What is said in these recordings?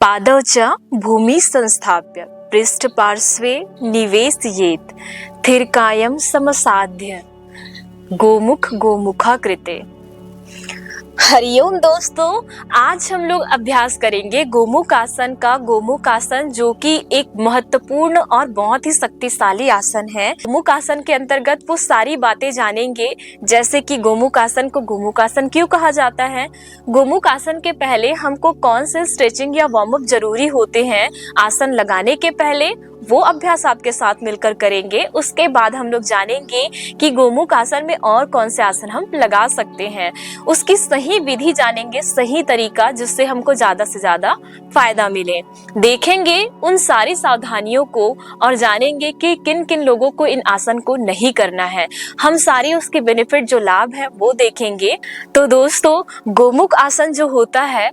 पादौ च भूमि संस्थाप्य पृष्ठ पार्श्वे निवेशयेत् स्थिरकायं समसाध्य गोमुख गोमुखा कृते। हरिओम दोस्तों, आज हम लोग अभ्यास करेंगे गोमुख आसन का। गोमुख आसन जो कि एक महत्वपूर्ण और बहुत ही शक्तिशाली आसन है। गोमुख आसन के अंतर्गत वो सारी बातें जानेंगे, जैसे कि गोमुख आसन को गोमुख आसन क्यों कहा जाता है, गोमुख आसन के पहले हमको कौन से स्ट्रेचिंग या वार्म अप जरूरी होते हैं आसन लगाने के पहले, वो अभ्यास आपके साथ मिलकर करेंगे। उसके बाद हम लोग जानेंगे कि गोमुख आसन में और कौन से आसन हम लगा सकते हैं, उसकी सही विधि जानेंगे, सही तरीका, जिससे हमको ज्यादा से ज्यादा फायदा मिले। देखेंगे उन सारी सावधानियों को और जानेंगे कि किन किन लोगों को इन आसन को नहीं करना है। हम सारी उसके बेनिफिट जो लाभ है वो देखेंगे। तो दोस्तों, गोमुख आसन जो होता है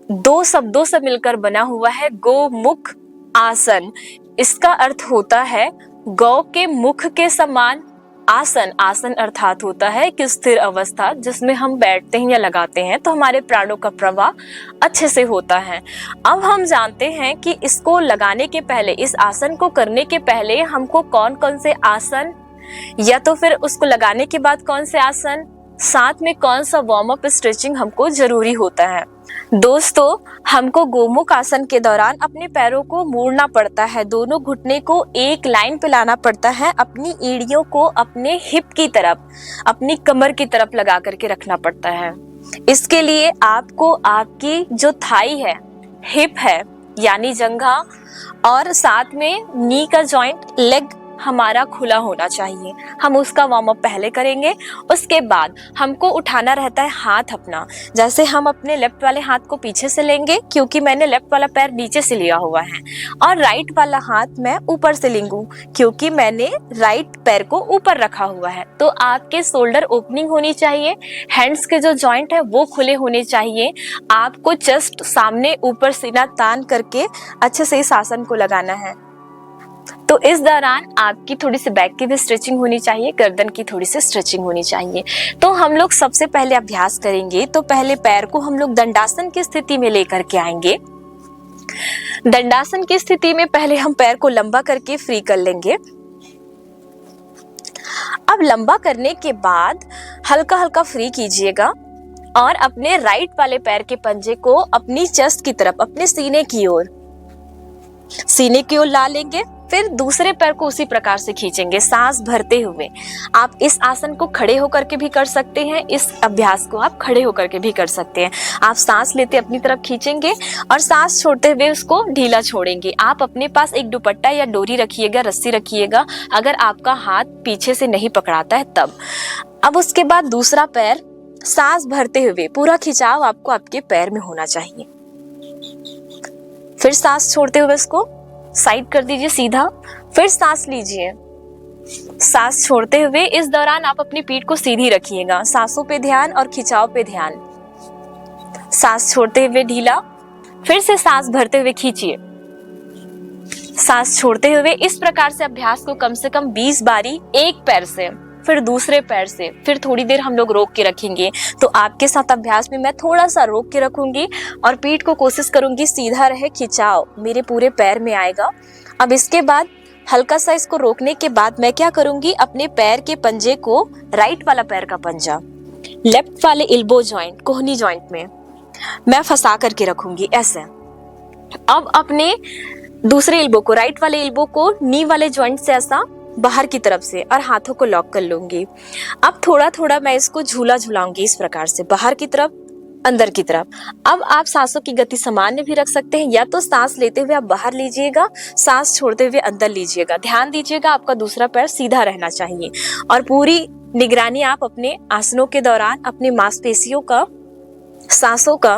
दो शब्दों से मिलकर बना हुआ है, गोमुख आसन। इसका अर्थ होता है गौ के मुख के समान आसन। आसन अर्थात होता है कि स्थिर अवस्था जिसमें हम बैठते हैं या लगाते हैं तो हमारे प्राणों का प्रवाह अच्छे से होता है। अब हम जानते हैं कि इसको लगाने के पहले, इस आसन को करने के पहले हमको कौन कौन से आसन, या तो फिर उसको लगाने के बाद कौन से आसन, साथ में कौन सा वार्म अप स्ट्रेचिंग हमको जरूरी होता है। दोस्तों, हमको गोमुख आसन के दौरान अपने पैरों को मोड़ना पड़ता है, दोनों घुटने को एक लाइन पे लाना पड़ता है, अपनी एड़ियों को अपने हिप की तरफ, अपनी कमर की तरफ लगा करके रखना पड़ता है। इसके लिए आपको आपकी जो थाई है, हिप है यानी जंघा, और साथ में नी का जॉइंट, लेग हमारा खुला होना चाहिए। हम उसका वार्म अप पहले करेंगे। उसके बाद हमको उठाना रहता है हाथ अपना। जैसे हम अपने लेफ्ट वाले हाथ को पीछे से लेंगे, क्योंकि मैंने लेफ्ट वाला पैर नीचे से लिया हुआ है, और राइट वाला हाथ मैं ऊपर से लेंगू, क्योंकि मैंने राइट पैर को ऊपर रखा हुआ है। तो आपके शोल्डर ओपनिंग होनी चाहिए, हैंड्स के जो जॉइंट है वो खुले होने चाहिए। आपको जस्ट सामने ऊपर सीना तान करके अच्छे से इस आसन को लगाना है। तो इस दौरान आपकी थोड़ी सी बैक की भी स्ट्रेचिंग होनी चाहिए, गर्दन की थोड़ी सी स्ट्रेचिंग होनी चाहिए। तो हम लोग सबसे पहले अभ्यास करेंगे। तो पहले पैर को हम लोग दंडासन की स्थिति में लेकर के आएंगे। दंडासन की स्थिति में पहले हम पैर को लंबा करके फ्री कर लेंगे। अब लंबा करने के बाद हल्का हल्का फ्री कीजिएगा और अपने राइट वाले पैर के पंजे को अपनी चेस्ट की तरफ, अपने सीने की ओर ला लेंगे। फिर दूसरे पैर को उसी प्रकार से खींचेंगे, सांस भरते हुए। आप इस आसन को खड़े होकर के भी कर सकते हैं, इस अभ्यास को आप खड़े होकर के भी कर सकते हैं। आप सांस लेते अपनी तरफ खींचेंगे और सांस छोड़ते हुए उसको ढीला छोड़ेंगे। आप अपने पास एक दुपट्टा या डोरी रखिएगा, रस्सी रखिएगा, अगर आपका हाथ पीछे से नहीं पकड़ाता है तब। अब उसके बाद दूसरा पैर सांस भरते हुए, पूरा खिंचाव आपको आपके पैर में होना चाहिए। फिर सांस छोड़ते हुए उसको साइड कर दीजिए सीधा। फिर सांस लीजिए, सांस छोड़ते हुए। इस दौरान आप अपनी पीठ को सीधी रखिएगा, सांसों पे ध्यान और खिंचाव पे ध्यान। सांस छोड़ते हुए ढीला, फिर से सांस भरते हुए खींचिए, सांस छोड़ते हुए। इस प्रकार से अभ्यास को कम से कम 20 बारी, एक पैर से फिर दूसरे पैर से, फिर थोड़ी देर हम लोग रोक के रखेंगे। तो आपके साथ अभ्यास में मैं थोड़ा सा रोक के रखूंगी और पीठ को कोशिश करूंगी सीधा रहे, खिंचाव मेरे पूरे पैर में आएगा। अब इसके बाद हल्का सा इसको रोकने के बाद मैं क्या करूंगी, अपने पैर के पंजे को, राइट वाला पैर का पंजा लेफ्ट वाले एल्बो जॉइंट, कोहनी जॉइंट में मैं फंसा करके रखूंगी ऐसे। अब अपने दूसरे एल्बो को, राइट वाले एल्बो को नी वाले जॉइंट से ऐसा बाहर की तरफ से, और हाथों को लॉक कर लूंगी। अब थोड़ा थोड़ा मैं इसको झूला झुलाऊंगी इस प्रकार से, बाहर की तरफ, अंदर की तरफ। अब आप सांसों की गति सामान्य भी रख सकते हैं, या तो सांस लेते हुए आप बाहर लीजिएगा, सांस छोड़ते हुए अंदर लीजिएगा। ध्यान दीजिएगा आपका दूसरा पैर सीधा रहना चाहिए, और पूरी निगरानी आप अपने आसनों के दौरान अपने मांसपेशियों का, सांसों का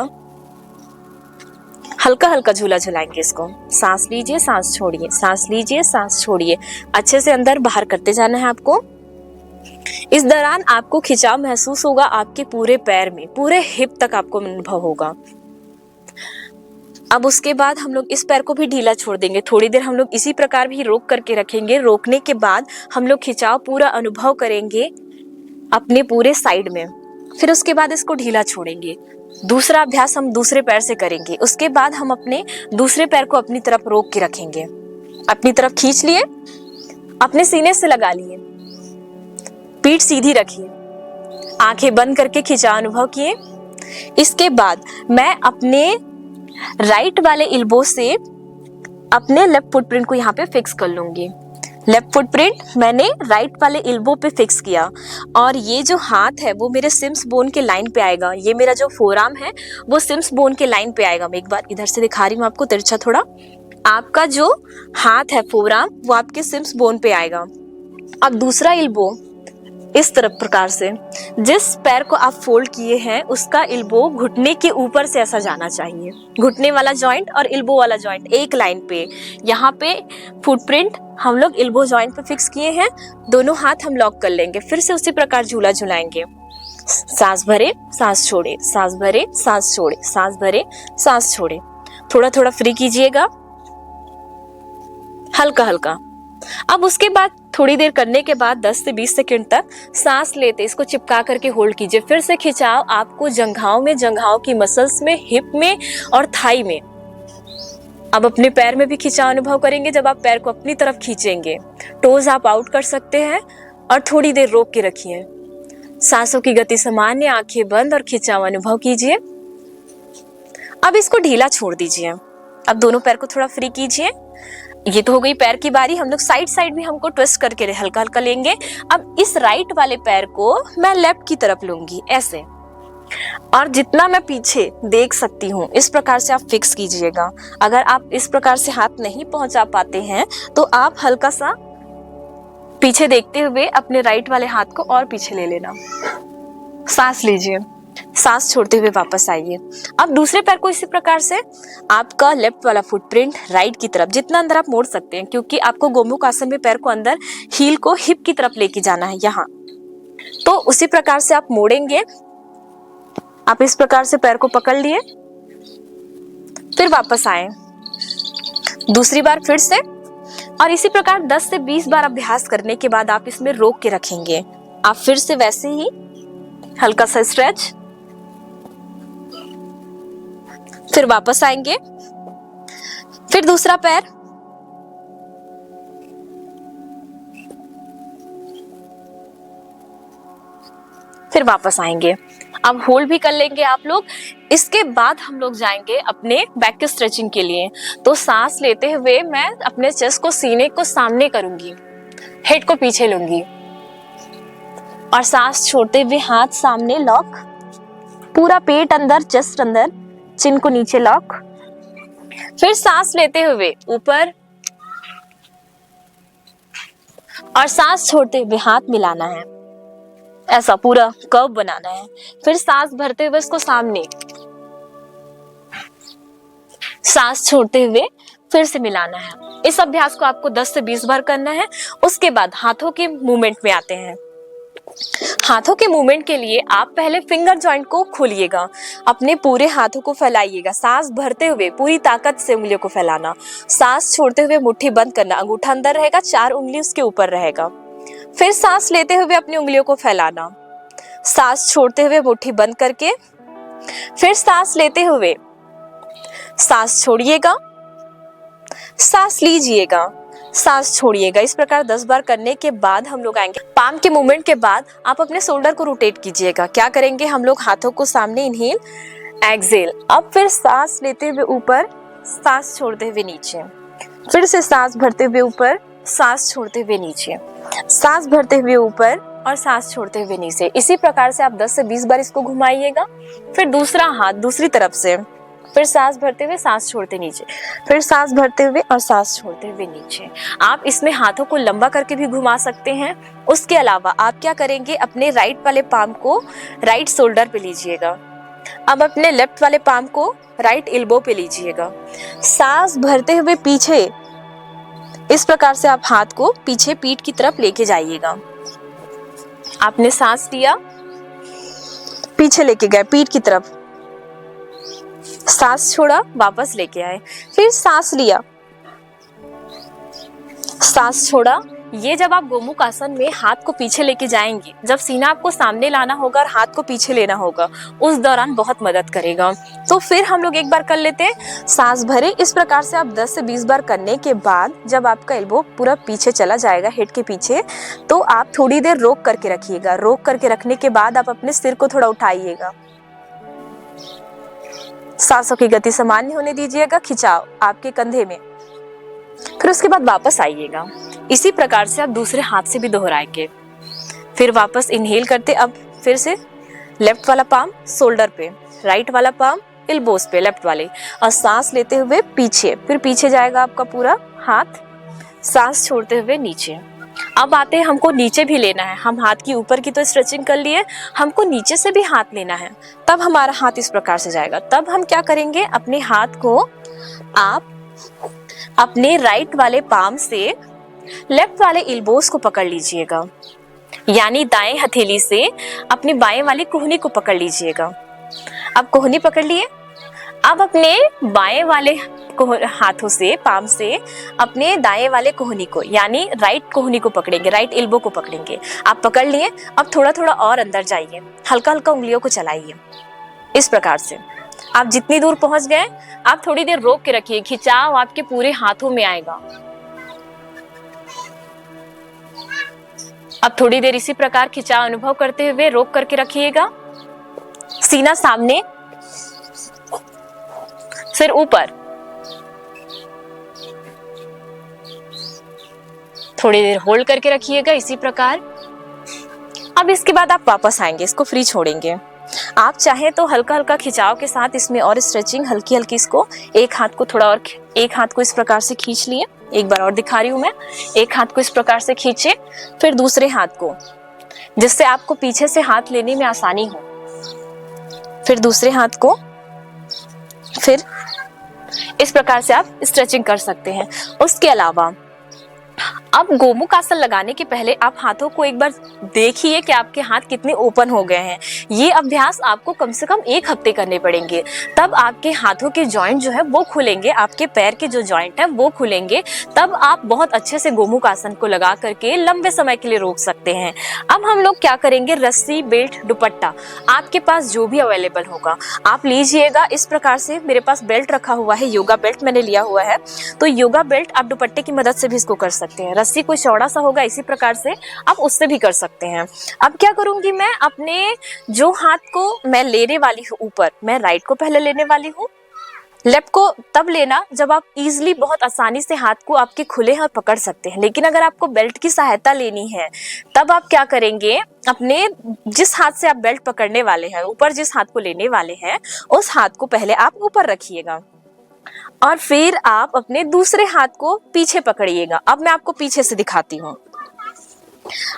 हल्का हल्का झूला झुलाएंगे इसको। सांस लीजिए, सांस छोड़िए, सांस लीजिए, सांस छोड़िए, अच्छे से अंदर बाहर करते जाना है आपको। इस दौरान आपको खिंचाव महसूस होगा आपके पूरे पैर में, पूरे हिप तक आपको अनुभव होगा। अब उसके बाद हम लोग इस पैर को भी ढीला छोड़ देंगे। थोड़ी देर हम लोग इसी प्रकार भी रोक करके रखेंगे। रोकने के बाद हम लोग खिंचाव पूरा अनुभव करेंगे अपने पूरे साइड में। फिर उसके बाद इसको ढीला छोड़ेंगे। दूसरा अभ्यास हम दूसरे पैर से करेंगे। उसके बाद हम अपने दूसरे पैर को अपनी तरफ रोक के रखेंगे, अपनी तरफ खींच लिए, अपने सीने से लगा लिए, पीठ सीधी रखिए, आंखें बंद करके खिंचाव अनुभव किए। इसके बाद मैं अपने राइट वाले एल्बो से अपने लेफ्ट फुटप्रिंट को यहाँ पे फिक्स कर लूंगी। लेफ्ट फुटप्रिंट मैंने राइट वाले एल्बो पे फिक्स किया और ये जो हाथ है वो मेरे सिम्स बोन के लाइन पे आएगा। ये मेरा जो फोरआर्म है वो सिम्स बोन के लाइन पे आएगा। मैं एक बार इधर से दिखा रही हूँ आपको तिरछा थोड़ा। आपका जो हाथ है फोरआर्म वो आपके सिम्स बोन पे आएगा। अब दूसरा एल्बो इस तरफ प्रकार से, जिस पैर को आप फोल्ड किए हैं उसका एल्बो घुटने के ऊपर से ऐसा जाना चाहिए। घुटने वाला जॉइंट और एल्बो वाला जॉइंट एक लाइन पे। यहाँ पे फुटप्रिंट हम लोग एल्बो जॉइंट पे फिक्स किए हैं। दोनों हाथ हम लॉक कर लेंगे। फिर से उसी प्रकार झूला झुलाएंगे। सांस भरे, सांस छोड़े, सांस भरे, सांस छोड़े, सांस भरे, सांस छोड़े। थोड़ा थोड़ा फ्री कीजिएगा, हल्का हल्का। अब उसके बाद थोड़ी देर करने के बाद 10 से 20 सेकंड तक सांस लेते इसको चिपका करके होल्ड कीजिए। फिर से खिंचाव आपको जंघाओं में, जंघाओं की मसल्स में, हिप में और थाई में। अब अपने पैर में भी खिंचाव अनुभव करेंगे जब आप पैर को अपनी तरफ खींचेंगे। टोज आप आउट कर सकते हैं और थोड़ी देर रोक के रखिए। सांसों की गति सामान्य, आंखें बंद और खिंचाव अनुभव कीजिए। अब इसको ढीला छोड़ दीजिए। अब दोनों पैर को थोड़ा फ्री कीजिए। ये तो हो गई पैर की बारी। हम लोग साइड साइड भी हमको ट्विस्ट करके हल्का हल्का लेंगे। अब इस राइट वाले पैर को मैं लेफ्ट की तरफ लूंगी ऐसे, और जितना मैं पीछे देख सकती हूँ इस प्रकार से आप फिक्स कीजिएगा। अगर आप इस प्रकार से हाथ नहीं पहुंचा पाते हैं तो आप हल्का सा पीछे देखते हुए अपने राइट वाले हाथ को और पीछे ले लेना। सांस लीजिए, सांस छोड़ते हुए वापस आइए। अब दूसरे पैर को इसी प्रकार से आपका लेफ्ट वाला फुटप्रिंट राइट की तरफ जितना अंदर आप मोड़ सकते हैं, क्योंकि आपको गोमुख आसन में पैर को अंदर, हील को हिप की तरफ लेके जाना है यहाँ। तो उसी प्रकार से आप मोड़ेंगे। आप इस प्रकार से पैर को पकड़ लिए, फिर वापस आए दूसरी बार फिर से, और इसी प्रकार 10 से 20 बार अभ्यास करने के बाद आप इसमें रोक के रखेंगे। आप फिर से वैसे ही हल्का सा स्ट्रेच, फिर वापस आएंगे, फिर दूसरा पैर, फिर वापस आएंगे। अब होल्ड भी कर लेंगे आप लोग। इसके बाद हम लोग जाएंगे अपने बैक की स्ट्रेचिंग के लिए। तो सांस लेते हुए मैं अपने चेस्ट को, सीने को सामने करूंगी, हेड को पीछे लूंगी, और सांस छोड़ते हुए हाथ सामने लॉक, पूरा पेट अंदर, चेस्ट अंदर, चिन को नीचे लॉक। फिर सांस लेते हुए ऊपर और सांस छोड़ते हुए हाथ मिलाना है, ऐसा पूरा कर्व बनाना है। फिर सांस भरते हुए इसको सामने, सांस छोड़ते हुए फिर से मिलाना है। इस अभ्यास को आपको 10 से 20 बार करना है। उसके बाद हाथों के मूवमेंट में आते हैं। हाथों के मूवमेंट के लिए आप पहले फिंगर जॉइंट को खोलिएगा, अपने पूरे हाथों को फैलाइएगा। सांस भरते हुए पूरी ताकत से उंगलियों को फैलाना, सांस छोड़ते हुए मुट्ठी बंद करना, अंगूठा अंदर रहेगा, 4 उंगली उसके ऊपर रहेगा। फिर सांस लेते हुए अपनी उंगलियों को फैलाना, सांस छोड़ते हुए मुट्ठी बंद करके, फिर सांस लेते हुए सांस छोड़िएगा, सांस लीजिएगा, सांस छोड़िएगा। इस प्रकार 10 बार करने के बाद हम लोग आएंगे पाम के मूवमेंट के बाद आप अपने शोल्डर को रोटेट कीजिएगा। क्या करेंगे हम लोग, हाथों को सामने, इनहेल एक्सहेल। अब फिर सांस लेते हुए ऊपर, सांस छोड़ते हुए नीचे, फिर से सांस भरते हुए ऊपर, सांस छोड़ते हुए नीचे, सांस भरते हुए ऊपर और सांस छोड़ते हुए नीचे। इसी प्रकार से आप 10 से 20 बार इसको घुमाइएगा। फिर दूसरा हाथ दूसरी तरफ से, फिर सांस भरते हुए सांस छोड़ते नीचे, फिर सांस भरते हुए और सांस छोड़ते हुए नीचे। आप इसमें हाथों को लंबा करके भी घुमा सकते हैं। उसके अलावा आप क्या करेंगे, अपने राइट वाले पाम को राइट शोल्डर पे लीजिएगा। अब अपने लेफ्ट वाले पाम को राइट एल्बो पे लीजिएगा। सांस भरते हुए पीछे, इस प्रकार से आप हाथ को पीछे पीठ की तरफ लेके जाइएगा। आपने सांस लिया, पीछे लेके गए पीठ की तरफ, सांस छोड़ा, वापस लेके आए, फिर सांस लिया, सांस छोड़ा, ये जब आप गोमुख आसन में हाथ को पीछे लेके जाएंगे, जब सीना आपको सामने लाना होगा और हाथ को पीछे लेना होगा, उस दौरान बहुत मदद करेगा। तो फिर हम लोग एक बार कर लेते हैं, सांस भरे। इस प्रकार से आप 10 से 20 बार करने के बाद जब आपका एल्बो पूरा पीछे चला जाएगा, हेड के पीछे, तो आप थोड़ी देर रोक करके रखिएगा। रोक करके रखने के बाद आप अपने सिर को थोड़ा उठाइएगा, सांसों की गति सामान्य होने दीजिएगा, खिंचाव आपके कंधे में। फिर उसके बाद वापस आइएगा। इसी प्रकार से आप दूसरे हाथ से भी दोहराएंगे। फिर वापस इनहेल करते, अब फिर से लेफ्ट वाला पाम शोल्डर पे, राइट वाला पाम एल्बोस पे, लेफ्ट वाले, और सांस लेते हुए पीछे, फिर पीछे जाएगा आपका पूरा हाथ, सांस छोड़ते हुए नीचे। अब आते हैं, हमको नीचे भी लेना है। हम हाथ की ऊपर की तो स्ट्रेचिंग कर लिए, हमको नीचे से भी हाथ लेना है। तब हमारा हाथ इस प्रकार से जाएगा। तब हम क्या करेंगे, अपने हाथ को आप अपने राइट वाले पाम से लेफ्ट वाले एल्बोस को पकड़ लीजिएगा, यानी दाएं हथेली से अपने बाएं वाली कोहनी को पकड़ लीजिएगा। अब कोहनी पकड़ लिए, अब अपने बाएं वाले हाथों से, पाम से अपने दाएं वाले कोहनी को, यानी राइट कोहनी को पकड़ेंगे, राइट एल्बो को पकड़ेंगे। आप पकड़ लिए, अब थोड़ा थोड़ा और अंदर जाइए, हल्का हल्का उंगलियों को चलाइए। इस प्रकार से आप जितनी दूर पहुंच गए, आप थोड़ी देर रोक के रखिए, खिंचाव आपके पूरे हाथों में आएगा। अब थोड़ी देर इसी प्रकार खिंचाव अनुभव करते हुए रोक करके रखिएगा। सीना सामने, सिर ऊपर। थोड़ी देर होल्ड करके रखिएगा इसी प्रकार। अब इसके बाद आप वापस आएंगे, इसको फ्री छोड़ेंगे। आप चाहे तो हल्का हल्का खिंचाव के साथ इसमें और स्ट्रेचिंग हल्की हल्की, इसको एक हाथ को थोड़ा और, एक हाथ को इस प्रकार से खींच लिए। एक बार और दिखा रही हूं मैं, एक हाथ को इस प्रकार से खींचे, फिर दूसरे हाथ को, जिससे आपको पीछे से हाथ लेने में आसानी हो, फिर दूसरे हाथ को, फिर इस प्रकार से आप स्ट्रेचिंग कर सकते हैं। उसके अलावा अब गोमुख आसन लगाने के पहले आप हाथों को एक बार देखिए कि आपके हाथ कितने ओपन हो गए हैं। ये अभ्यास आपको कम से कम 1 हफ्ते करने पड़ेंगे, तब आपके हाथों के जॉइंट जो है वो खुलेंगे, आपके पैर के जो जॉइंट है वो खुलेंगे। तब आप बहुत अच्छे से गोमुख आसन को लगा करके लंबे समय के लिए रोक सकते हैं। अब हम लोग क्या करेंगे, रस्सी, बेल्ट, दुपट्टा, आपके पास जो भी अवेलेबल होगा आप लीजिएगा। इस प्रकार से मेरे पास बेल्ट रखा हुआ है, योगा बेल्ट मैंने लिया हुआ है, तो योगा बेल्ट आप दुपट्टे की मदद से भी इसको कर सकते हैं। रस्सी कोई चौड़ा सा होगा, इसी प्रकार से आप उससे भी कर सकते हैं। अब क्या करूंगी, मैं अपने जो हाथ को मैं लेने वाली हूँ ऊपर, मैं राइट को पहले लेने वाली हूँ। लेफ्ट को तब लेना जब आप इजीली, बहुत आसानी से हाथ को आपके खुले हैं और पकड़ सकते हैं। लेकिन अगर आपको बेल्ट की सहायता लेनी है, तब आप क्या करेंगे, अपने जिस हाथ से आप बेल्ट पकड़ने वाले हैं, ऊपर जिस हाथ को लेने वाले हैं, उस हाथ को पहले आप ऊपर रखिएगा और फिर आप अपने दूसरे हाथ को पीछे पकड़िएगा। अब मैं आपको पीछे से दिखाती हूँ।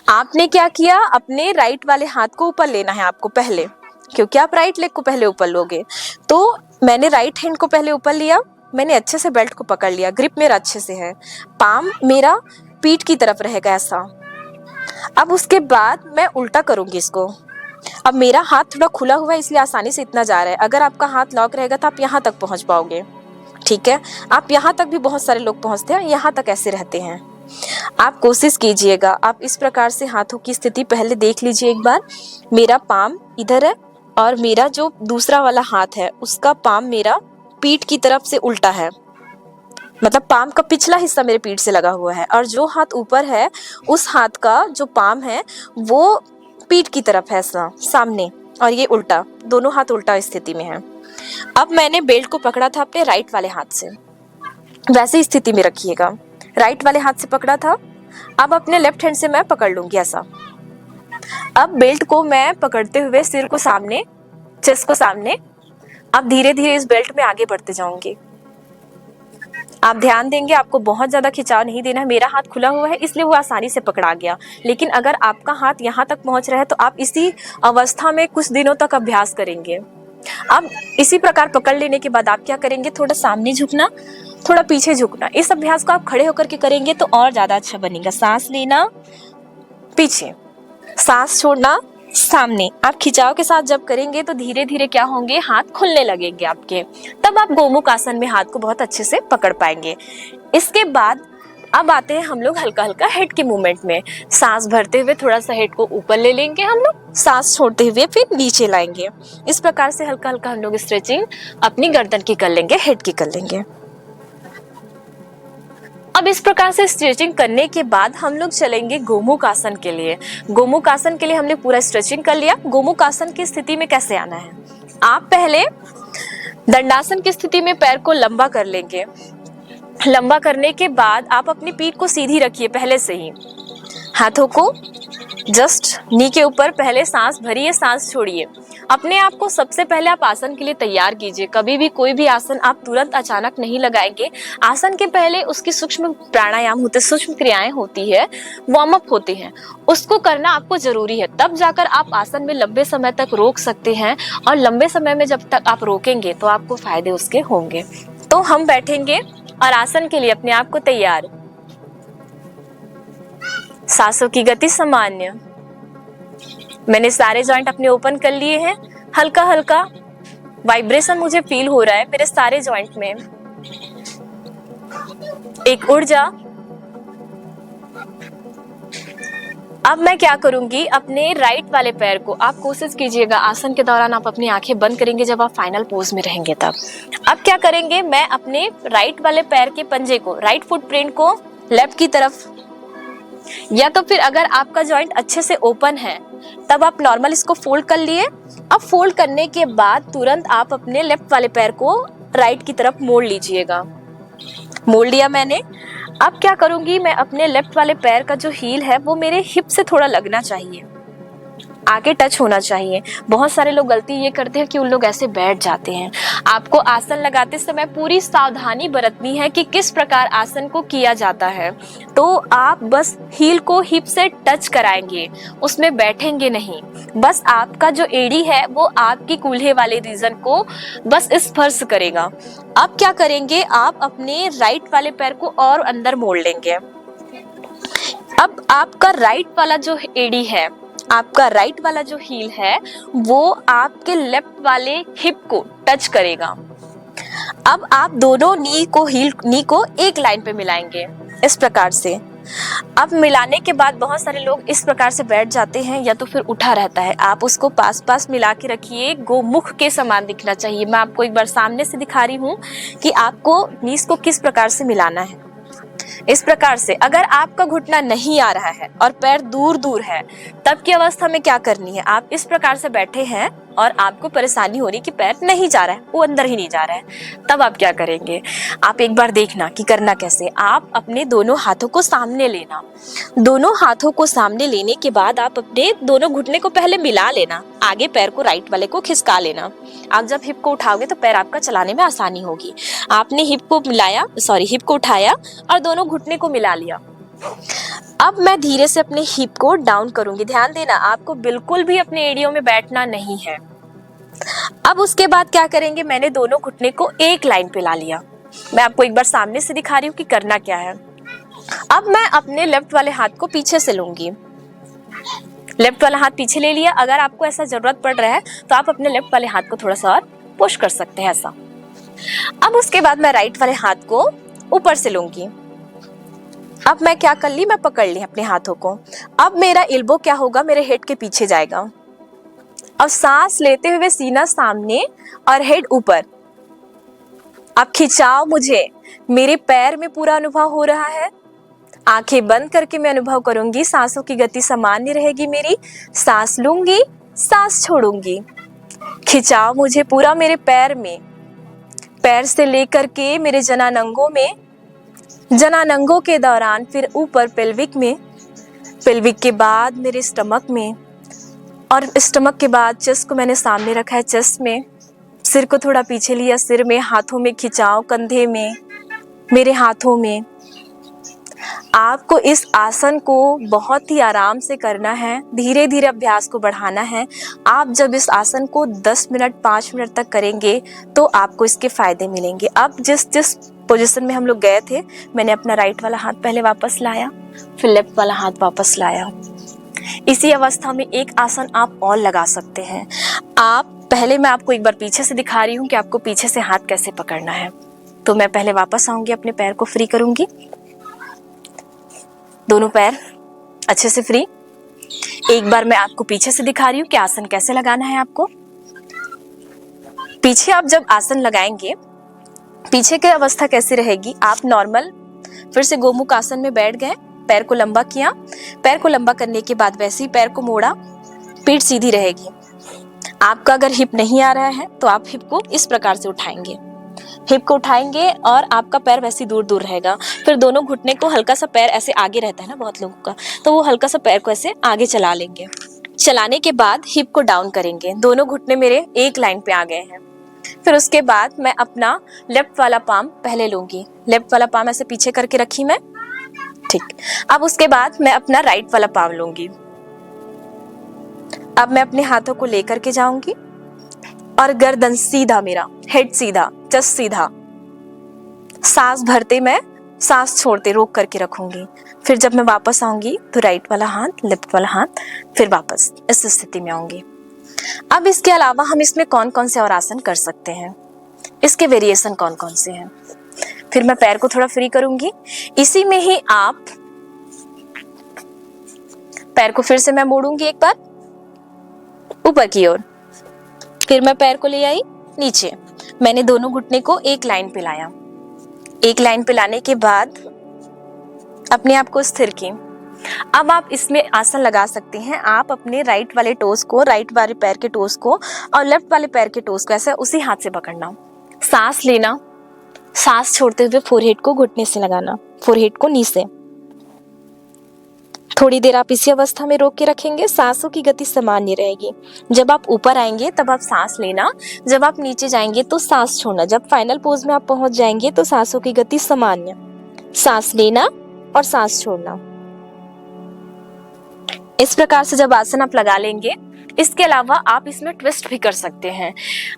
आपने क्या किया, अपने राइट वाले हाथ को ऊपर लेना है आपको पहले, क्योंकि आप राइट लेग को पहले ऊपर लोगे। तो मैंने राइट हैंड को पहले ऊपर लिया, मैंने अच्छे से बेल्ट को पकड़ लिया, ग्रिप मेरा अच्छे से है, पाम मेरा पीठ की तरफ रहेगा ऐसा। अब उसके बाद मैं उल्टा करूंगी इसको। अब मेरा हाथ थोड़ा खुला हुआ है, इसलिए आसानी से इतना जा रहा है। अगर आपका हाथ लॉक रहेगा तो आप यहाँ तक पहुंच पाओगे, ठीक है। आप यहाँ तक भी बहुत सारे लोग पहुंचते हैं, यहाँ तक ऐसे रहते हैं। आप कोशिश कीजिएगा, आप इस प्रकार से हाथों की स्थिति पहले देख लीजिए एक बार। मेरा पाम इधर है और मेरा जो दूसरा वाला हाथ है उसका पाम मेरा पीठ की तरफ से उल्टा है, मतलब पाम का पिछला हिस्सा मेरे पीठ से लगा हुआ है, और जो हाथ ऊपर है उस हाथ का जो पाम है वो पीठ की तरफ है सामने, और ये उल्टा, दोनों हाथ उल्टा स्थिति में है। अब मैंने बेल्ट को पकड़ा था अपने राइट वाले हाथ से, वैसी स्थिति में रखिएगा। राइट वाले हाथ से पकड़ा था, अब अपने लेफ्ट हैंड से मैं पकड़ लूंगी ऐसा। अब बेल्ट को मैं पकड़ते हुए सिर को सामने, चेस्ट को सामने, अब धीरे धीरे इस बेल्ट में आगे बढ़ते जाऊंगी। आप ध्यान देंगे, आपको बहुत ज्यादा खिंचाव नहीं देना है। मेरा हाथ खुला हुआ है इसलिए वो आसानी से पकड़ा गया, लेकिन अगर आपका हाथ यहाँ तक पहुंच रहा है तो आप इसी अवस्था में कुछ दिनों तक अभ्यास करेंगे। अब इसी प्रकार पकड़ लेने के बाद आप क्या करेंगे, थोड़ा सामने झुकना, थोड़ा पीछे झुकना। इस अभ्यास को आप खड़े होकर के करेंगे तो और ज्यादा अच्छा बनेगा। सांस लेना पीछे, सांस छोड़ना सामने। आप खिंचाव के साथ जब करेंगे तो धीरे धीरे क्या होंगे, हाथ खुलने लगेंगे आपके, तब आप गोमुख आसन में हाथ को बहुत अच्छे से पकड़ पाएंगे। इसके बाद अब आते हैं हम लोग हल्का हल्का हेड के मूवमेंट में। सांस भरते हुए थोड़ा सा हेड को ऊपर ले लेंगे हम लोग, सांस छोड़ते हुए फिर नीचे लाएंगे। इस प्रकार से हल्का हल्का हम लोग स्ट्रेचिंग अपनी गर्दन की कर लेंगे, हेड की कर लेंगे। अब इस प्रकार से स्ट्रेचिंग करने के बाद हम लोग चलेंगे गोमुख आसन के लिए। गोमुख आसन के लिए हमने पूरा स्ट्रेचिंग कर लिया। गोमुख आसन की स्थिति में कैसे आना है, आप पहले दंडासन की स्थिति में पैर को लंबा कर लेंगे। लंबा करने के बाद आप अपनी पीठ को सीधी रखिए पहले से ही, हाथों को जस्ट नी के ऊपर, पहले सांस भरिए, सांस छोड़िए। अपने आप को सबसे पहले आप आसन के लिए तैयार कीजिए। कभी भी कोई भी आसन आप तुरंत अचानक नहीं लगाएंगे। आसन के पहले उसकी सूक्ष्म प्राणायाम होते, सूक्ष्म क्रियाएं होती है, वार्म अप होती हैं, उसको करना आपको जरूरी है। तब जाकर आप आसन में लंबे समय तक रोक सकते हैं, और लंबे समय में जब तक आप रोकेंगे तो आपको फायदे उसके होंगे। तो हम बैठेंगे और आसन के लिए अपने आप को तैयार। सांसों की गति सामान्य। मैंने सारे जॉइंट अपने ओपन कर लिए हैं। हल्का हल्का वाइब्रेशन मुझे फील हो रहा है मेरे सारे जॉइंट में। एक ऊर्जा। अब मैं क्या करूंगी, अपने राइट वाले पैर को, आप कोशिश कीजिएगा आसन के दौरान आप अपनी आंखें बंद करेंगे जब आप फाइनल पोज में रहेंगे तब। अब क्या करेंगे, मैं अपने राइट वाले पैर के पंजे को, राइट फुट प्रिंट को लेफ्ट की तरफ, या तो फिर अगर आपका जॉइंट अच्छे से ओपन है तब आप नॉर्मल इसको फोल्ड कर लिए। अब फोल्ड करने के बाद तुरंत आप अपने लेफ्ट वाले पैर को राइट की तरफ मोड़ लीजिएगा। मोड़ लिया मैंने। अब क्या करूंगी, मैं अपने लेफ्ट वाले पैर का जो हील है वो मेरे हिप से थोड़ा लगना चाहिए, आगे टच होना चाहिए। बहुत सारे लोग गलती ये करते हैं कि उन लोग ऐसे बैठ जाते हैं। आपको आसन लगाते समय पूरी सावधानी बरतनी है कि किस प्रकार आसन को किया जाता है। तो आप बस हील को हिप से टच कराएंगे, उसमें बैठेंगे नहीं। बस आपका जो एड़ी है वो आपकी कूल्हे वाले रीजन को बस स्पर्श करेगा। अब क्या करेंगे, आप अपने राइट वाले पैर को और अंदर मोड़ लेंगे। अब आपका राइट वाला जो एड़ी है, आपका राइट वाला जो हील है वो आपके लेफ्ट वाले हिप को टच करेगा। अब आप दोनों नी को एक लाइन पे मिलाएंगे इस प्रकार से। अब मिलाने के बाद बहुत सारे लोग इस प्रकार से बैठ जाते हैं या तो फिर उठा रहता है। आप उसको पास पास मिला के रखिए, गोमुख के समान दिखना चाहिए। मैं आपको एक बार सामने से दिखा रही हूँ कि आपको नीस को किस प्रकार से मिलाना है। इस प्रकार से अगर आपका घुटना नहीं आ रहा है और पैर दूर दूर है, तब की अवस्था में क्या करनी है, आप इस प्रकार से बैठे हैं और आपको परेशानी हो रही कि पैर नहीं जा रहा है, वो अंदर ही नहीं जा रहा है, तब आप क्या करेंगे, आप एक बार देखना कि करना कैसे। आप अपने दोनों हाथों को सामने लेना। दोनों हाथों को सामने लेने के बाद आप अपने दोनों घुटने को पहले मिला लेना, आगे पैर को राइट वाले को खिसका लेना। आप जब हिप को उठाओगे तो पैर आपका चलाने में आसानी होगी। आपने हिप को उठाया और दोनों घुटने को मिला लिया। अब मैं धीरे से अपने हिप को डाउन करूंगी। ध्यान देना, आपको बिल्कुल भी अपने एड़ियों में बैठना नहीं है। अब उसके बाद क्या करेंगे, मैंने दोनों घुटने को एक लाइन पे ला लिया। मैं आपको एक बार सामने से दिखा रही हूँ कि करना क्या है। अब मैं अपने लेफ्ट वाले हाथ को पीछे से लूंगी। लेफ्ट वाला हाथ पीछे ले लिया। अगर आपको ऐसा जरूरत पड़ रहा है तो आप अपने लेफ्ट वाले हाथ को थोड़ा सा और पुश कर सकते हैं ऐसा। अब उसके बाद मैं राइट वाले हाथ को ऊपर से लूंगी। अब मैं क्या कर ली, मैं पकड़ ली अपने हाथों को। अब मेरा एल्बो क्या होगा, मेरे हेड के पीछे जाएगा। अब सांस लेते हुए सीना सामने और हेड ऊपर। अब खिंचाव मुझे मेरे पैर में पूरा अनुभव हो रहा है। आंखें बंद करके मैं अनुभव करूंगी, सांसों की गति सामान्य रहेगी मेरी। सांस लूंगी, सांस छोड़ूंगी। खिंचाव मुझे पूरा मेरे पैर में, पैर से लेकर के मेरे जनानंगों में, जनानंगों के दौरान फिर ऊपर पेल्विक में, पेल्विक के बाद मेरे स्टमक में, और स्टमक के बाद चेस्ट को मैंने सामने रखा है, चेस्ट में। सिर को थोड़ा पीछे लिया, सिर में, हाथों में खिंचाव, कंधे में, मेरे हाथों में। आपको इस आसन को बहुत ही आराम से करना है, धीरे धीरे अभ्यास को बढ़ाना है। आप जब इस आसन को 10 मिनट 5 मिनट तक करेंगे तो आपको इसके फायदे मिलेंगे। अब जिस पोजीशन में हम लोग गए थे, मैंने अपना राइट वाला हाथ पहले वापस लाया, फिर लेफ्ट वाला हाथ वापस लाया। इसी अवस्था में एक आसन आप और लगा सकते हैं। आप पहले, मैं आपको एक बार पीछे से दिखा रही हूँ कि आपको पीछे से हाथ कैसे पकड़ना है। तो मैं पहले वापस आऊंगी, अपने पैर को फ्री करूंगी। दोनों पैर अच्छे से फ्री। एक बार मैं आपको पीछे से दिखा रही हूँ कि आसन कैसे लगाना है आपको। पीछे आप जब आसन लगाएंगे, पीछे की अवस्था कैसी रहेगी, आप नॉर्मल फिर से गोमुख आसन में बैठ गए, पैर को लंबा किया, पैर को लंबा करने के बाद वैसे ही पैर को मोड़ा, पीठ सीधी रहेगी। आपका अगर हिप नहीं आ रहा है तो आप हिप को इस प्रकार से उठाएंगे, हिप को उठाएंगे और आपका पैर वैसे दूर दूर रहेगा। फिर दोनों घुटने को हल्का सा, पैर ऐसे आगे रहता है ना बहुत लोगों का, तो वो हल्का सा पैर को ऐसे आगे चला लेंगे। चलाने के बाद हिप को डाउन करेंगे, दोनों घुटने मेरे एक लाइन पे आ गए हैं। फिर उसके बाद मैं अपना लेफ्ट वाला पाम पहले लूंगी, लेफ्ट वाला पाम ऐसे पीछे करके रखी मैं, ठीक। अब उसके बाद मैं अपना राइट वाला पाम लूंगी। अब मैं अपने हाथों को लेकर के जाऊंगी और गर्दन सीधा, मेरा हेड सीधा, चेस्ट सीधा, सांस भरते मैं सांस छोड़ते रोक करके रखूंगी। फिर जब मैं वापस आऊंगी तो राइट वाला हाथ, लेफ्ट वाला हाथ, फिर वापस इस स्थिति में आऊंगी। अब इसके अलावा हम इसमें कौन कौन से और आसन कर सकते हैं, इसके वेरिएशन कौन कौन से हैं। फिर मैं पैर को थोड़ा फ्री करूंगी, इसी में ही आप पैर को फिर से मैं मोड़ूंगी एक बार ऊपर की ओर। फिर मैं पैर को ले आई नीचे, मैंने दोनों घुटने को एक लाइन पे लाया। एक लाइन पे लाने के बाद अपने आप को स्थिर की। अब आप इसमें आसन लगा सकते हैं, आप अपने राइट वाले टोस को, राइट वाले पैर के टोस को और लेफ्ट वाले पैर के टोस को ऐसे उसी हाथ से पकड़ना, सांस लेना, सांस छोड़ते हुए फोरहेड को घुटने से लगाना, फोरहेड को नी से। थोड़ी देर आप इसी अवस्था में रोक के रखेंगे, सांसों की गति सामान्य रहेगी। जब आप ऊपर आएंगे तब आप सांस लेना, जब आप नीचे जाएंगे तो सांस छोड़ना। जब फाइनल पोज में आप पहुंच जाएंगे तो सांसों की गति सामान्य, सांस लेना और सांस छोड़ना। इस प्रकार से जब आसन आप लगा लेंगे, इसके अलावा आप इसमें ट्विस्ट भी कर सकते हैं।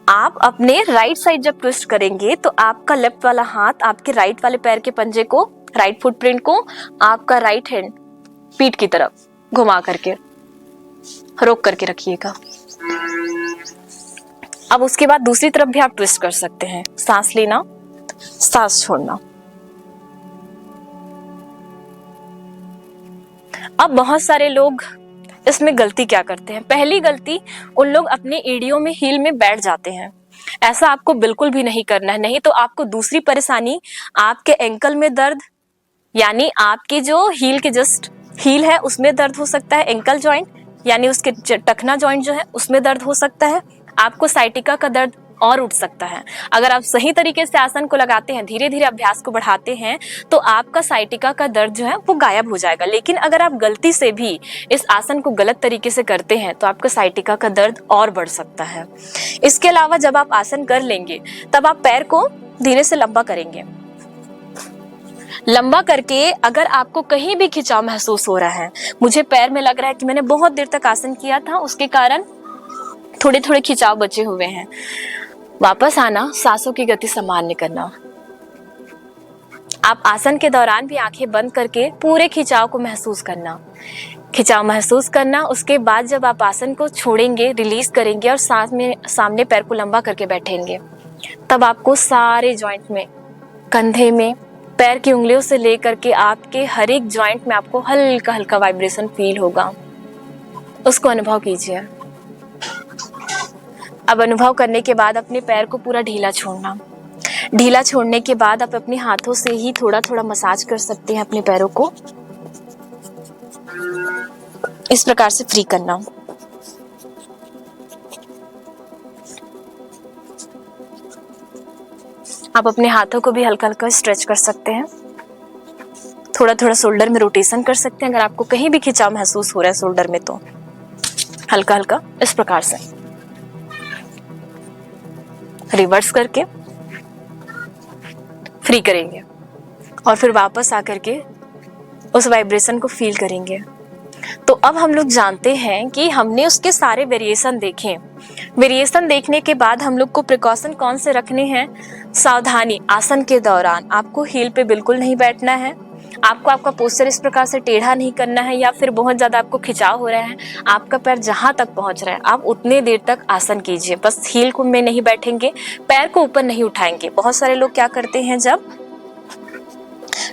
आप अपने राइट साइड जब ट्विस्ट करेंगे तो आपका लेफ्ट वाला हाथ आपके राइट वाले पैर के पंजे को, राइट फुटप्रिंट को, आपका राइट हैंड पीठ की तरफ घुमा करके रोक करके रखिएगा। अब उसके बाद दूसरी तरफ भी आप ट्विस्ट कर सकते हैं, सांस लेना, सांस छोड़ना। अब बहुत सारे लोग इसमें गलती क्या करते हैं, पहली गलती, उन लोग अपने एड़ियों में, हील में बैठ जाते हैं। ऐसा आपको बिल्कुल भी नहीं करना है, नहीं तो आपको दूसरी परेशानी, आपके एंकल में दर्द, यानी आपके जो हील के जस्ट हील है उसमें दर्द हो सकता है, एंकल जॉइंट यानी उसके टखना जॉइंट जो है उसमें दर्द हो सकता है, आपको साइटिका का दर्द और उठ सकता है। अगर आप सही तरीके से आसन को लगाते हैं, धीरे धीरे अभ्यास को बढ़ाते हैं, तो आपका साइटिका का दर्द जो है वो गायब हो जाएगा। लेकिन अगर आप गलती से भी इस आसन को गलत तरीके से करते हैं तो आपका साइटिका का दर्द और बढ़ सकता है। इसके अलावा जब आप आसन कर लेंगे तब आप पैर को धीरे से लंबा करेंगे। लंबा करके अगर आपको कहीं भी खिंचाव महसूस हो रहा है, मुझे पैर में लग रहा है कि मैंने बहुत देर तक आसन किया था, उसके कारण थोड़े थोड़े खिंचाव बचे हुए हैं, वापस आना, सांसों की गति सामान्य करना। आप आसन के दौरान भी आंखें बंद करके पूरे खिंचाव को महसूस करना, खिंचाव महसूस करना। उसके बाद जब आप आसन को छोड़ेंगे, रिलीज करेंगे और साथ में सामने पैर को लंबा करके बैठेंगे, तब आपको सारे जॉइंट में, कंधे में, पैर की उंगलियों से लेकर के आपके हर एक जॉइंट में आपको हल्का हल्का वाइब्रेशन फील होगा। उसको अनुभव कीजिए। अब अनुभव करने के बाद अपने पैर को पूरा ढीला छोड़ना। ढीला छोड़ने के बाद आप अपने हाथों से ही थोड़ा थोड़ा मसाज कर सकते हैं अपने पैरों को, इस प्रकार से फ्री करना। आप अपने हाथों को भी हल्का हल्का स्ट्रेच कर सकते हैं, थोड़ा थोड़ा शोल्डर में रोटेशन कर सकते हैं। अगर आपको कहीं भी खिंचाव महसूस हो रहा है शोल्डर में तो हल्का हल्का इस प्रकार से रिवर्स करके फ्री करेंगे और फिर वापस आकर के उस वाइब्रेशन को फील करेंगे। तो अब हम लोग जानते हैं कि हमने उसके सारे वेरिएशन देखे। वेरिएशन देखने के बाद हम लोग को प्रिकॉशन कौन से रखने हैं। सावधानी, आसन के दौरान आपको हील पे बिल्कुल नहीं बैठना है, आपको आपका पोस्चर इस प्रकार से टेढ़ा नहीं करना है या फिर बहुत ज्यादा आपको खिंचाव हो रहा है, आपका पैर जहां तक पहुंच रहा है आप उतने देर तक आसन कीजिए। बस हील को में नहीं बैठेंगे, पैर को ऊपर नहीं उठाएंगे। बहुत सारे लोग क्या करते हैं, जब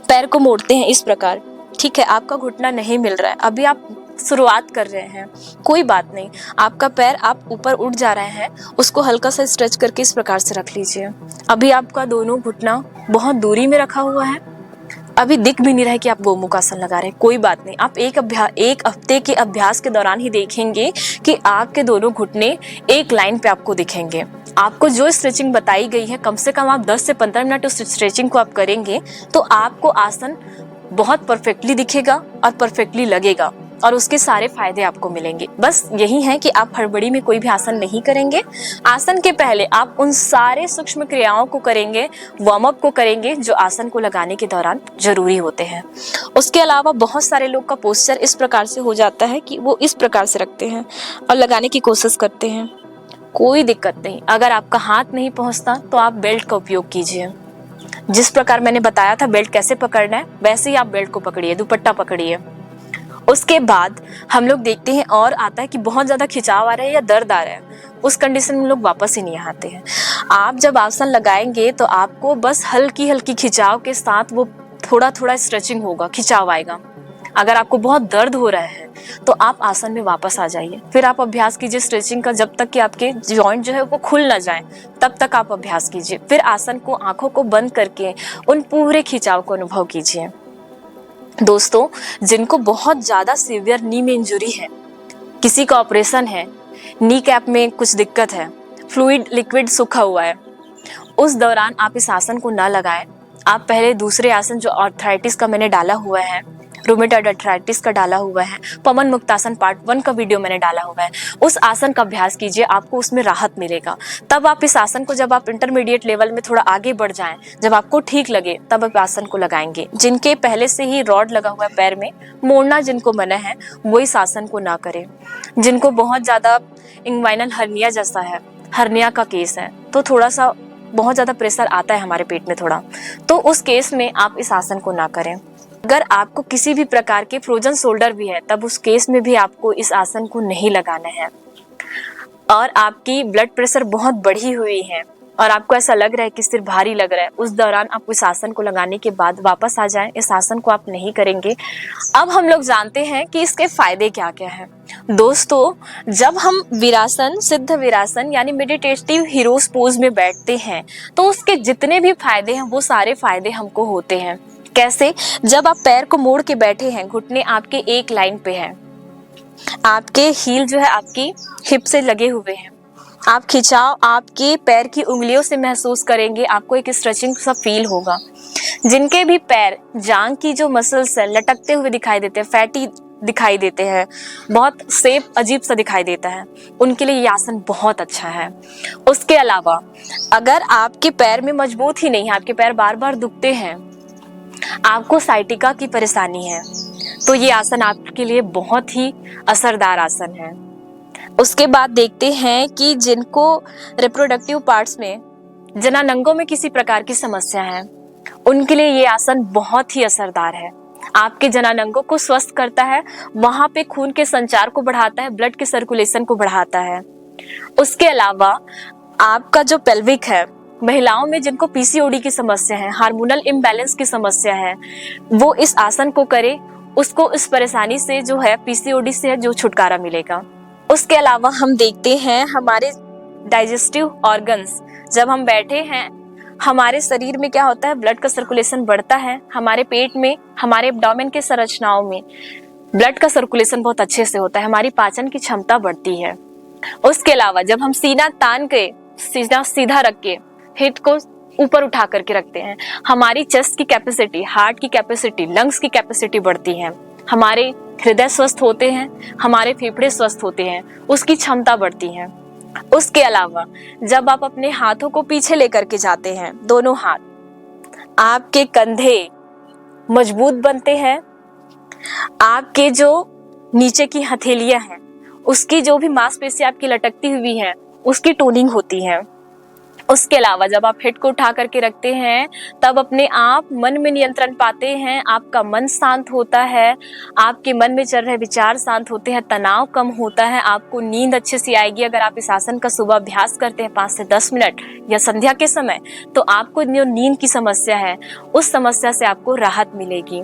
पैर को मोड़ते हैं इस प्रकार, ठीक है, आपका घुटना नहीं मिल रहा है, अभी आप शुरुआत कर रहे हैं, कोई बात नहीं। आपका पैर आप ऊपर उठ जा रहे हैं, उसको हल्का सा स्ट्रेच करके इस प्रकार से रख लीजिए। अभी आपका दोनों घुटना बहुत दूरी में रखा हुआ है, अभी दिख भी नहीं रहा है कि आप गोमुख आसन लगा रहे हैं, कोई बात नहीं। आप एक हफ्ते के अभ्यास के दौरान ही देखेंगे कि आपके दोनों घुटने एक लाइन पे आपको दिखेंगे। आपको जो स्ट्रेचिंग बताई गई है, कम से कम आप 10 से 15 मिनट उस स्ट्रेचिंग को आप करेंगे तो आपको आसन बहुत परफेक्टली दिखेगा और परफेक्टली लगेगा और उसके सारे फायदे आपको मिलेंगे। बस यही है कि आप हड़बड़ी में कोई भी आसन नहीं करेंगे। आसन के पहले आप उन सारे सूक्ष्म क्रियाओं को करेंगे, वार्म अप को करेंगे जो आसन को लगाने के दौरान जरूरी होते हैं। उसके अलावा बहुत सारे लोग का पोस्चर इस प्रकार से हो जाता है कि वो इस प्रकार से रखते हैं और लगाने की कोशिश करते हैं। कोई दिक्कत नहीं, अगर आपका हाथ नहीं पहुंचता तो आप बेल्ट का उपयोग कीजिए। जिस प्रकार मैंने बताया था बेल्ट कैसे पकड़ना है, वैसे ही आप बेल्ट को पकड़िए, दुपट्टा पकड़िए। उसके बाद हम लोग देखते हैं और आता है कि बहुत ज्यादा खिंचाव आ रहा है या दर्द आ रहा है, उस कंडीशन में लोग वापस ही नहीं आते हैं। आप जब आसन लगाएंगे तो आपको बस हल्की हल्की खिंचाव के साथ वो थोड़ा थोड़ा स्ट्रेचिंग होगा, खिंचाव आएगा। अगर आपको बहुत दर्द हो रहा है तो आप आसन में वापस आ जाइए, फिर आप अभ्यास कीजिए स्ट्रेचिंग का, जब तक कि आपके जॉइंट जो है वो खुल ना जाए तब तक आप अभ्यास कीजिए। फिर आसन को आंखों को बंद करके उन पूरे खिंचाव को अनुभव कीजिए। दोस्तों, जिनको बहुत ज्यादा सीवियर नी में इंजुरी है, किसी का ऑपरेशन है, नी कैप में कुछ दिक्कत है, फ्लूइड लिक्विड सूखा हुआ है, उस दौरान आप इस आसन को ना लगाएं। आप पहले दूसरे आसन जो आर्थराइटिस का मैंने डाला हुआ है, रूमेटॉइड आर्थराइटिस का डाला हुआ है, पवन मुक्तासन पार्ट 1 का वीडियो मैंने डाला हुआ है, उस आसन का अभ्यास कीजिए, आपको उसमें राहत मिलेगा। तब आप इस आसन को जब आप इंटरमीडिएट लेवल में थोड़ा आगे बढ़ जाएं, जब आपको ठीक लगे तब आप आसन को लगाएंगे। जिनके पहले से ही रॉड लगा हुआ है पैर में, मोड़ना जिनको मना है वो इस आसन को ना करें। जिनको बहुत ज्यादा इंग्वाइनल हर्निया जैसा है, हर्निया का केस है, तो थोड़ा सा बहुत ज्यादा प्रेशर आता है हमारे पेट में थोड़ा, तो उस केस में आप इस आसन को ना करें। अगर आपको किसी भी प्रकार के फ्रोजन शोल्डर भी है तब उस केस में भी आपको इस आसन को नहीं लगाना है। और आपकी ब्लड प्रेशर बहुत बढ़ी हुई है और आपको ऐसा लग रहा है कि सिर भारी लग रहा है, उस दौरान आप इस आसन को लगाने के बाद वापस आ जाएं, इस आसन को आप नहीं करेंगे। अब हम लोग जानते हैं कि इसके फायदे क्या क्या हैं। दोस्तों, जब हम वीरासन, सिद्ध वीरासन यानी मेडिटेटिव हीरोज पोज में बैठते हैं तो उसके जितने भी फायदे हैं वो सारे फायदे हमको होते हैं। कैसे? जब आप पैर को मोड़ के बैठे हैं, घुटने आपके एक लाइन पे हैं, आपके हील जो है आपकी हिप से लगे हुए हैं, आप खिंचाव आपके पैर की उंगलियों से महसूस करेंगे, आपको एक स्ट्रेचिंग सा फील होगा। जिनके भी पैर, जांग की जो मसल्स है लटकते हुए दिखाई देते हैं, फैटी दिखाई देते हैं, बहुत शेप अजीब सा दिखाई देता है, उनके लिए ये आसन बहुत अच्छा है। उसके अलावा अगर आपके पैर में मजबूत ही नहीं है, आपके पैर बार बार दुखते हैं, आपको साइटिका की परेशानी है, तो ये आसन आपके लिए बहुत ही असरदार आसन है। उसके बाद देखते हैं कि जिनको रिप्रोडक्टिव पार्ट्स में, जनानंगों में किसी प्रकार की समस्या है, उनके लिए ये आसन बहुत ही असरदार है। आपके जनानंगों को स्वस्थ करता है, वहां पे खून के संचार को बढ़ाता है, ब्लड के सर्कुलेशन को बढ़ाता है। उसके अलावा आपका जो पेल्विक है, महिलाओं में जिनको पीसीओडी की समस्या है, हार्मोनल इम्बैलेंस की समस्या है, वो इस आसन को करे, उसको इस परेशानी से जो है पीसीओडी से जो छुटकारा मिलेगा। उसके अलावा हम देखते हैं हमारे डाइजेस्टिव ऑर्गन्स, जब हम बैठे हैं हमारे शरीर में क्या होता है, ब्लड का सर्कुलेशन बढ़ता है, हमारे पेट में, हमारे एब्डोमेन के संरचनाओं में ब्लड का सर्कुलेशन बहुत अच्छे से होता है, हमारी पाचन की क्षमता बढ़ती है। उसके अलावा जब हम सीना तान के, सीना सीधा रख के, हेड को ऊपर उठा करके रखते हैं, हमारी चेस्ट की कैपेसिटी, हार्ट की कैपेसिटी, लंग्स की कैपेसिटी बढ़ती है, हमारे हृदय स्वस्थ होते हैं, हमारे फेफड़े स्वस्थ होते हैं, उसकी क्षमता बढ़ती है। उसके अलावा जब आप अपने हाथों को पीछे लेकर के जाते हैं, दोनों हाथ, आपके कंधे मजबूत बनते हैं, आपके जो नीचे की हथेलियां हैं उसकी जो भी मांसपेशियां आपकी लटकती हुई हैं उसकी टोनिंग होती है। उसके अलावा जब आप हेड को उठा करके रखते हैं तब अपने आप मन में नियंत्रण पाते हैं, आपका मन शांत होता है, आपके मन में चल रहे विचार शांत होते हैं, तनाव कम होता है, आपको नींद अच्छे से आएगी। अगर आप इस आसन का सुबह अभ्यास करते हैं 5 से 10 मिनट या संध्या के समय, तो आपको जो नींद की समस्या है उस समस्या से आपको राहत मिलेगी।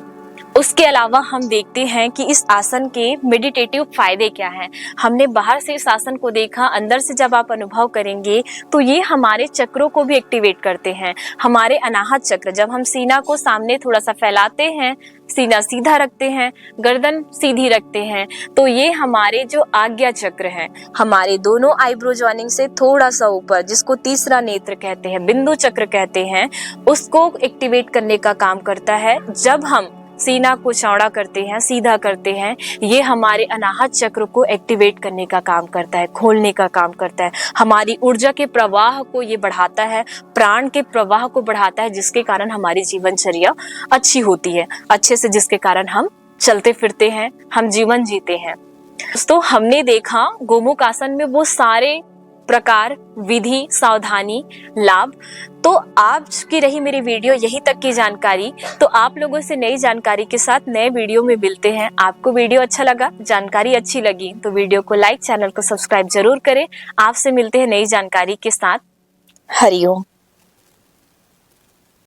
उसके अलावा हम देखते हैं कि इस आसन के मेडिटेटिव फायदे क्या हैं। हमने बाहर से इस आसन को देखा, अंदर से जब आप अनुभव करेंगे तो ये हमारे चक्रों को भी एक्टिवेट करते हैं। हमारे अनाहत चक्र, जब हम सीना को सामने थोड़ा सा फैलाते हैं, सीना सीधा रखते हैं, गर्दन सीधी रखते हैं, तो ये हमारे जो आज्ञा चक्र हैं, हमारे दोनों आईब्रो जॉइनिंग से थोड़ा सा ऊपर, जिसको तीसरा नेत्र कहते हैं, बिंदु चक्र कहते हैं, उसको एक्टिवेट करने का काम करता है। जब हम सीना को चौड़ा करते हैं, सीधा करते हैं, ये हमारे अनाहत चक्र को एक्टिवेट करने का काम करता है, खोलने का काम करता है। हमारी ऊर्जा के प्रवाह को ये बढ़ाता है, प्राण के प्रवाह को बढ़ाता है, जिसके कारण हमारी जीवनचर्या अच्छी होती है, अच्छे से, जिसके कारण हम चलते फिरते हैं, हम जीवन जीते हैं। दोस्तों, हमने देखा गोमुख आसन में वो सारे प्रकार, विधि, सावधानी, लाभ। तो आज की रही मेरी वीडियो यहीं तक की जानकारी। तो आप लोगों से नई जानकारी के साथ नए वीडियो में मिलते हैं। आपको वीडियो अच्छा लगा, जानकारी अच्छी लगी तो वीडियो को लाइक, चैनल को सब्सक्राइब जरूर करें। आपसे मिलते हैं नई जानकारी के साथ। हरिओम।